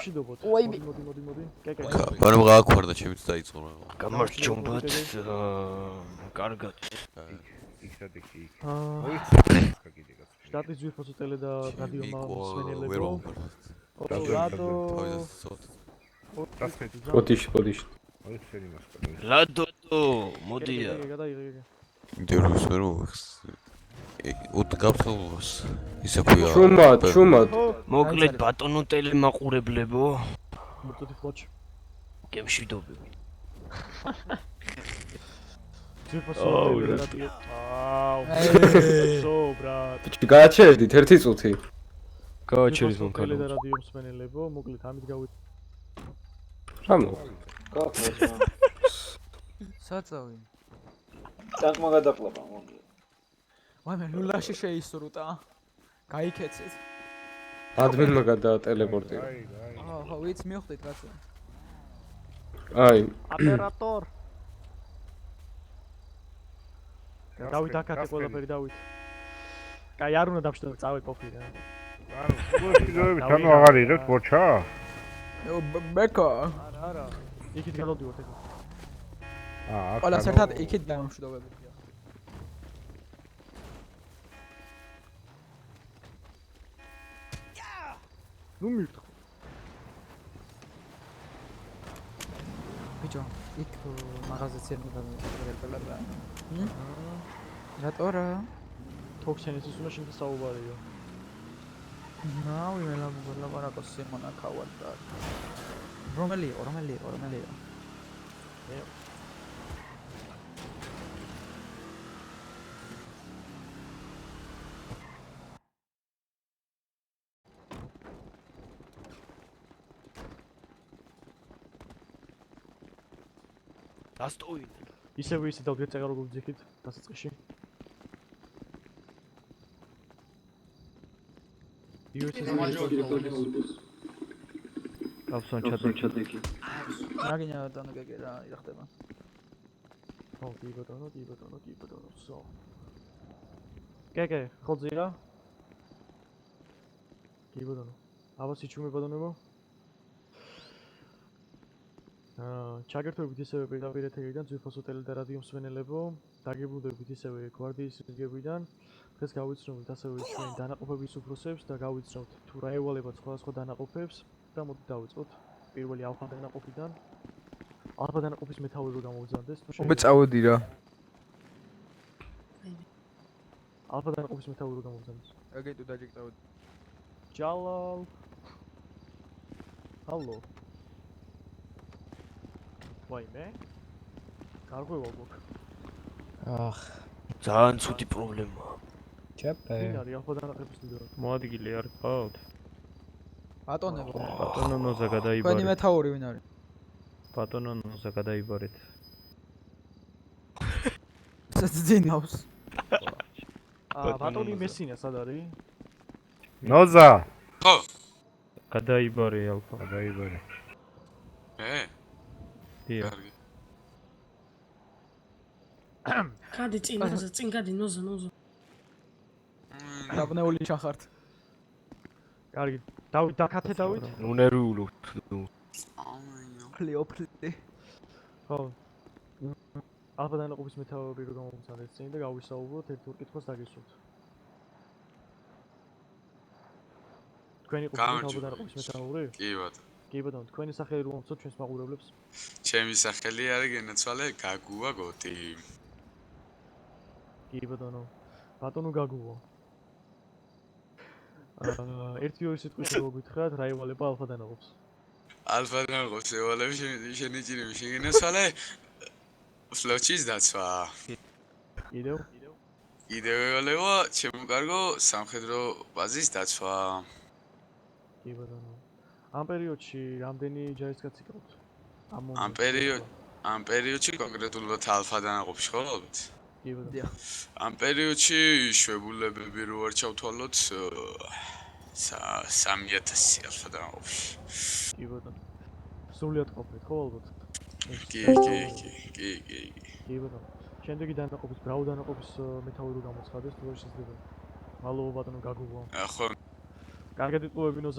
მშვიდობოთ. მოდი. კეკე. მაგრამ გააქვარდა ჩემიც დაიწყო რა. გამარჯობათ. კარგად. იქ. შტატის ძვირფასო ტელე და რადიო მსმენელებო. ვერ ვამბობ. რადო. პოდიშ. რადო, მოდია. გადაიღე. ინტერვიუს ვერ მოვიხს. უტ გაფრთხილებას. ისე ქვია. ჩუმად. მოკლედ ბატონო ტელემაყურებლებო. მოტოდი ხოჩ. გემშვიდობები. ძვირფასო ტელე რადიო. ბრატ. გააჩერდით 1 წუთი. გააჩერდით ტელე და რადიო მსმენელებო, მოკლედ ამით რამო? საწავი. საკმა გადაყლობა მოდი. ვაიმე ლულაში შეისრუტა. გაიქეცეთ. ადმინმა გადაატელეპორტი. ხო, ვიცი მივხვდით კაცო. აი, ოპერატორ. დავით აკეთე ყველაფერი დავით. კაი არ უნდა დავშტო წავე ყოფილი რა. ანუ აღარ იღებს ბოჩა? ბეკა. არა. იქით გადავდივართ ეხლა. ყველა საერთოდ იქით გამშვიდობები. ნუ მივთხო. ბიჭო, იქ მაღაზიაში არ მოგაგებია. რატო რა? თოქჩენის უნდა შენ საუბარია. ნავი ლაბორატორია სიმონა ქავარდა. რომელია? დასტოინ. ისევ დავდივარ წეგა როგორ ვძიქით დასაწყისში. გავსონ ჩატეკი. მაგინა დანაგეგე რა ხდება. ხო, კი ბატონო. სო. კეკე, ხოძია? კი ბატონო. აბა სიჩუმე ბატონებო. ჩაგერთვებით ისევე პირდაპირ ეთერიდან ძვირფასო ტელე და რადიო მსმენელებო, დაგიბრუნდებით ისევე გვარდიის რიგებიდან. დღეს გავიცნობთ ასევე ჩვენი დანაყოფების უფროსებს და გავიცნობთ თუ რა ევალებათ სხვადასხვა დანაყოფებს და მოდი დავიწყოთ პირველი ალფა დანაყოფიდან. ალფა დანაყოფის მეთაური რო გამოვზარდეს, თუ უბე წავედი რა. ალფა დანაყოფის მეთაური რო გამოვზარდეს. აგეთუ დაჯეკ წავედი. ჯალალ. ჰალო. ვაიმე? გარღვევა გვაქვს. ძალიან ცუდი პრობლემაა. ჩაპე. ვინ არის ალფა დანაყოფის ლიდერი? მოადგილე არ გყავთ? ბატონებო. ბატონონოზე თქვენი გადაიბარეთ. მეთაური ვინ არის? ბატონონოზე გადაიბარეთ. ძინავს. ბატონი მესინა სად არის? ნოზა. ხო. გადაიბარე ალფა. გადაიბარე. დიახ. კარგი. გადი წინაზე, წინ გადი ნოზა. დაბნეული ჩახართ. კარგი. დავით დაკათე დავით? ნუნერული. ფლიოფლი. ხო. ალფა დანაყოფის მეთაური რო გამოვზარდეს წინ და გავისაუბროთ ერთ ურკითხვას დაგისვათ. თქვენი alfa დანაყოფის მეთაური? კი ბატონო, თქვენი სახელი რომ მომწოთ ჩვენს მაყურებლებს? ჩემი სახელი არის გენაცვალე გაგუა გოტი. კი ბატონო. ბატონო გაგუა. ერთი-ორი სიტყვით რო გითხრათ, რა ევალება ალფა დანაყოფს? ალფა დანაყოფს ევალები შენი ჭირები შეგენაცვალე ფლოჩის დაცვა. კიდევ ევალება ჩემო კარგო სამხედრო ბაზის დაცვა. კი ბატონო. ამ პერიოდში რამდენი ჯარისკაცი გყავთ? ამ პერიოდში კონკრეტულად ალფა დანაყოფში ხო ალბათ? კი ბატონო. ამ პერიოდში შვებულებები რო არ ჩავთვალოთ 3000 ალფა დანაყოფში. კი ბატონო. სრულიად ყოფილ ხო ალბათ? კი. კი ბატონო. შემდეგი დანაყოფის ბრავ დანაყოფის მეთაური გამოცხადეს თუ არ შეიძლება. მალო ბატონო გაგუვა. ხო. კარგად იტყუებინო